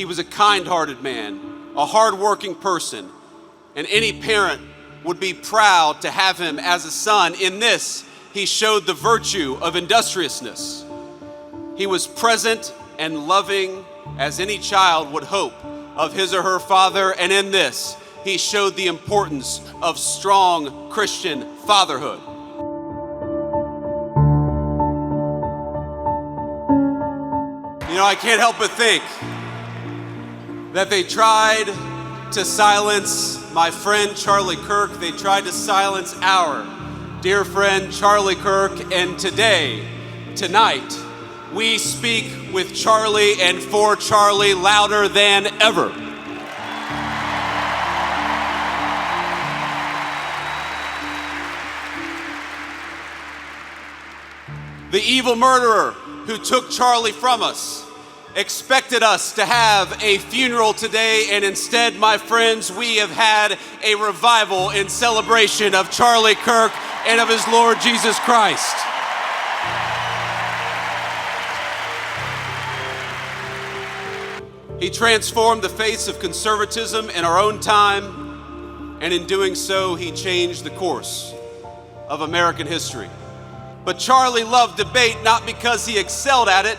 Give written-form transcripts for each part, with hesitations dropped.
He was a kind-hearted man, a hard-working person, and any parent would be proud to have him as a son. In this, he showed the virtue of industriousness. He was present and loving as any child would hope of his or her father, and in this, he showed the importance of strong Christian fatherhood. You know, I can't help but think that they tried to silence my friend Charlie Kirk. They tried to silence our dear friend Charlie Kirk. And tonight, we speak with Charlie and for Charlie louder than ever. The evil murderer who took Charlie from us expected us to have a funeral today, and instead, my friends, we have had a revival in celebration of Charlie Kirk and of his Lord Jesus Christ. He transformed the face of conservatism in our own time, and in doing so, he changed the course of American history. But Charlie loved debate not because he excelled at it,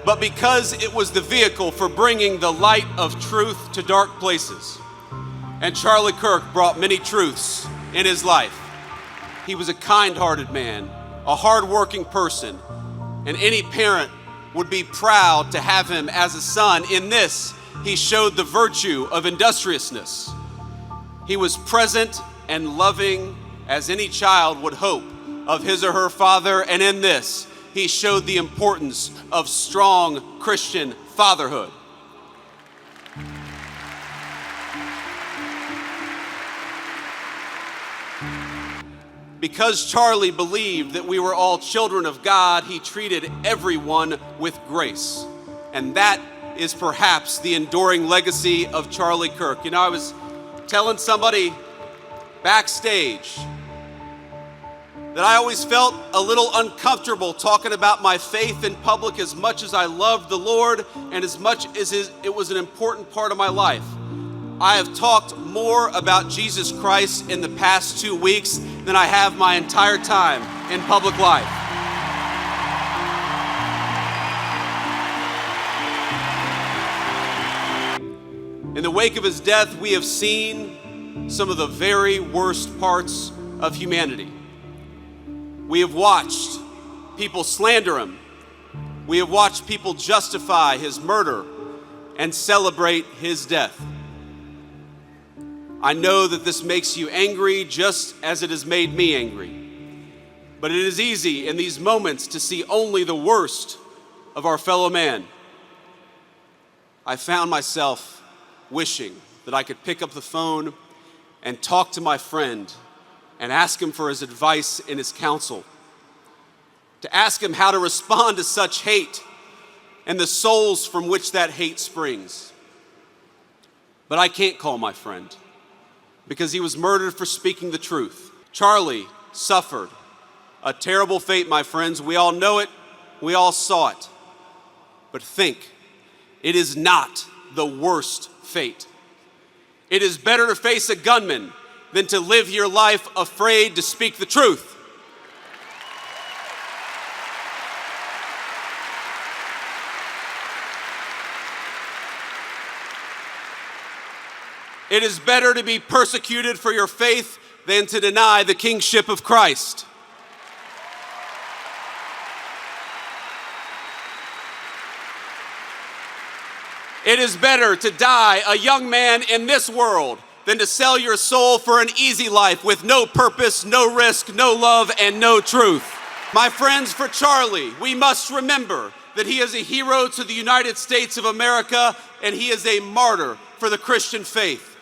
but because it was the vehicle for bringing the light of truth to dark places. And Charlie Kirk brought many truths in his life. He was a kind-hearted man, a hard-working person, and any parent would be proud to have him as a son. In this, he showed the virtue of industriousness. He was present and loving as any child would hope of his or her father, and in this, he showed the importance of strong Christian fatherhood. Because Charlie believed that we were all children of God, he treated everyone with grace. And that is perhaps the enduring legacy of Charlie Kirk. You know, I was telling somebody backstage that I always felt a little uncomfortable talking about my faith in public, as much as I loved the Lord and as much as it was an important part of my life. I have talked more about Jesus Christ in the past 2 weeks than I have my entire time in public life. In the wake of his death, we have seen some of the very worst parts of humanity. We have watched people slander him. We have watched people justify his murder and celebrate his death. I know that this makes you angry just as it has made me angry. But it is easy in these moments to see only the worst of our fellow man. I found myself wishing that I could pick up the phone and talk to my friend and ask him for his advice and his counsel, to ask him how to respond to such hate and the souls from which that hate springs. But I can't call my friend because he was murdered for speaking the truth. Charlie suffered a terrible fate, my friends. We all know it. We all saw it. But think, it is not the worst fate. It is better to face a gunman than to live your life afraid to speak the truth. It is better to be persecuted for your faith than to deny the kingship of Christ. It is better to die a young man in this world than to sell your soul for an easy life with no purpose, no risk, no love, and no truth. My friends, for Charlie, we must remember that he is a hero to the United States of America, and he is a martyr for the Christian faith.